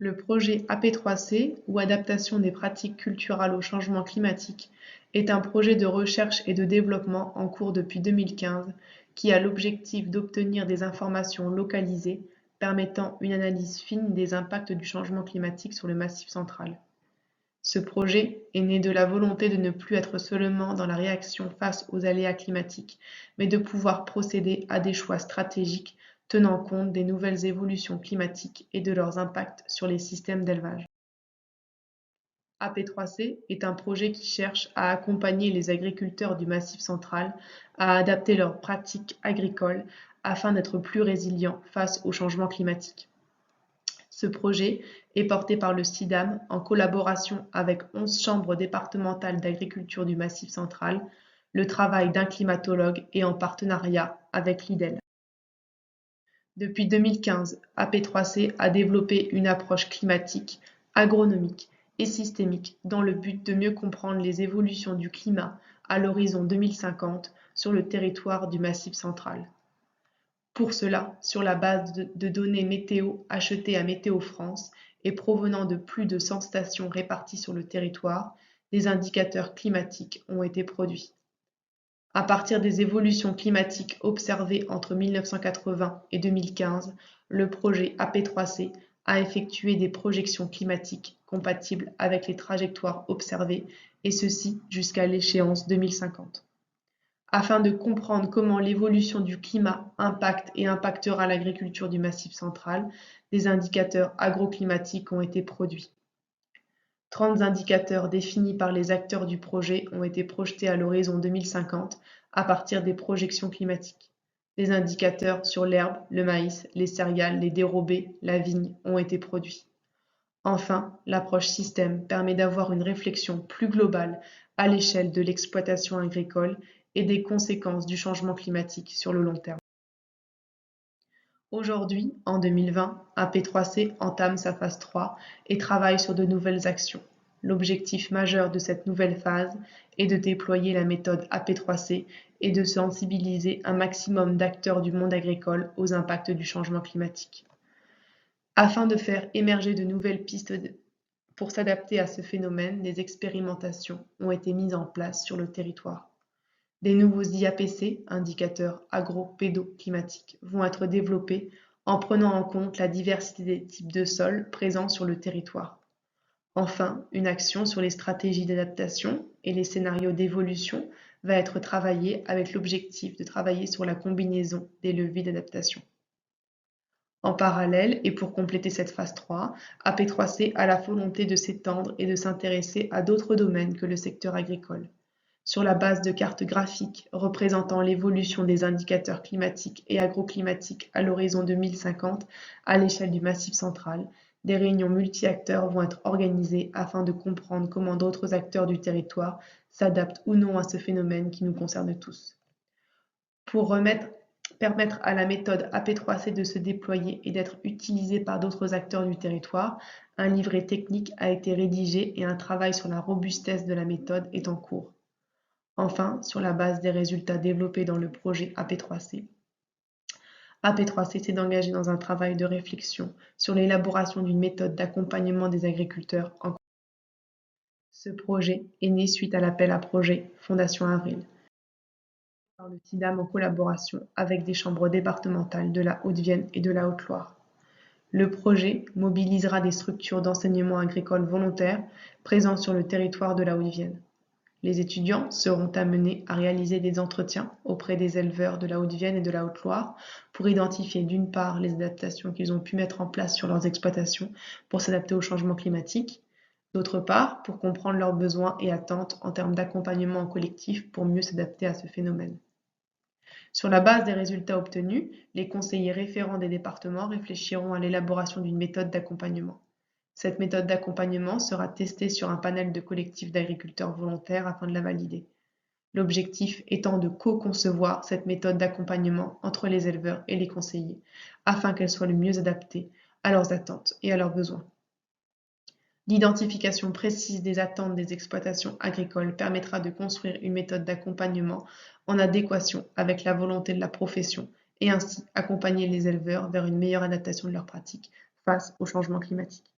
Le projet AP3C, ou Adaptation des pratiques culturales au changement climatique, est un projet de recherche et de développement en cours depuis 2015 qui a l'objectif d'obtenir des informations localisées permettant une analyse fine des impacts du changement climatique sur le Massif central. Ce projet est né de la volonté de ne plus être seulement dans la réaction face aux aléas climatiques, mais de pouvoir procéder à des choix stratégiques tenant compte des nouvelles évolutions climatiques et de leurs impacts sur les systèmes d'élevage. AP3C est un projet qui cherche à accompagner les agriculteurs du Massif central à adapter leurs pratiques agricoles afin d'être plus résilients face au changement climatique. Ce projet est porté par le CIDAM en collaboration avec 11 chambres départementales d'agriculture du Massif central, le travail d'un climatologue et en partenariat avec l'IDEL. Depuis 2015, AP3C a développé une approche climatique, agronomique et systémique dans le but de mieux comprendre les évolutions du climat à l'horizon 2050 sur le territoire du Massif central. Pour cela, sur la base de données météo achetées à Météo France et provenant de plus de 100 stations réparties sur le territoire, des indicateurs climatiques ont été produits. À partir des évolutions climatiques observées entre 1980 et 2015, le projet AP3C a effectué des projections climatiques compatibles avec les trajectoires observées, et ceci jusqu'à l'échéance 2050. Afin de comprendre comment l'évolution du climat impacte et impactera l'agriculture du Massif central, des indicateurs agroclimatiques ont été produits. 30 indicateurs définis par les acteurs du projet ont été projetés à l'horizon 2050 à partir des projections climatiques. Des indicateurs sur l'herbe, le maïs, les céréales, les dérobés, la vigne ont été produits. Enfin, l'approche système permet d'avoir une réflexion plus globale à l'échelle de l'exploitation agricole et des conséquences du changement climatique sur le long terme. Aujourd'hui, en 2020, AP3C entame sa phase 3 et travaille sur de nouvelles actions. L'objectif majeur de cette nouvelle phase est de déployer la méthode AP3C et de sensibiliser un maximum d'acteurs du monde agricole aux impacts du changement climatique. Afin de faire émerger de nouvelles pistes pour s'adapter à ce phénomène, des expérimentations ont été mises en place sur le territoire. Des nouveaux IAPC, indicateurs agro-pédoclimatiques, vont être développés en prenant en compte la diversité des types de sols présents sur le territoire. Enfin, une action sur les stratégies d'adaptation et les scénarios d'évolution va être travaillée avec l'objectif de travailler sur la combinaison des leviers d'adaptation. En parallèle, et pour compléter cette phase 3, AP3C a la volonté de s'étendre et de s'intéresser à d'autres domaines que le secteur agricole. Sur la base de cartes graphiques représentant l'évolution des indicateurs climatiques et agroclimatiques à l'horizon 2050 à l'échelle du Massif central, des réunions multi-acteurs vont être organisées afin de comprendre comment d'autres acteurs du territoire s'adaptent ou non à ce phénomène qui nous concerne tous. Pour permettre à la méthode AP3C de se déployer et d'être utilisée par d'autres acteurs du territoire, un livret technique a été rédigé et un travail sur la robustesse de la méthode est en cours. Enfin, sur la base des résultats développés dans le projet AP3C, AP3C s'est engagé dans un travail de réflexion sur l'élaboration d'une méthode d'accompagnement des agriculteurs en cours. Ce projet est né suite à l'appel à projet Fondation Avril par le CIDAM en collaboration avec des chambres départementales de la Haute-Vienne et de la Haute-Loire. Le projet mobilisera des structures d'enseignement agricole volontaires présentes sur le territoire de la Haute-Vienne. Les étudiants seront amenés à réaliser des entretiens auprès des éleveurs de la Haute-Vienne et de la Haute-Loire pour identifier d'une part les adaptations qu'ils ont pu mettre en place sur leurs exploitations pour s'adapter au changement climatique, d'autre part pour comprendre leurs besoins et attentes en termes d'accompagnement en collectif pour mieux s'adapter à ce phénomène. Sur la base des résultats obtenus, les conseillers référents des départements réfléchiront à l'élaboration d'une méthode d'accompagnement. Cette méthode d'accompagnement sera testée sur un panel de collectifs d'agriculteurs volontaires afin de la valider. L'objectif étant de co-concevoir cette méthode d'accompagnement entre les éleveurs et les conseillers, afin qu'elle soit le mieux adaptée à leurs attentes et à leurs besoins. L'identification précise des attentes des exploitations agricoles permettra de construire une méthode d'accompagnement en adéquation avec la volonté de la profession et ainsi accompagner les éleveurs vers une meilleure adaptation de leurs pratiques face au changement climatique.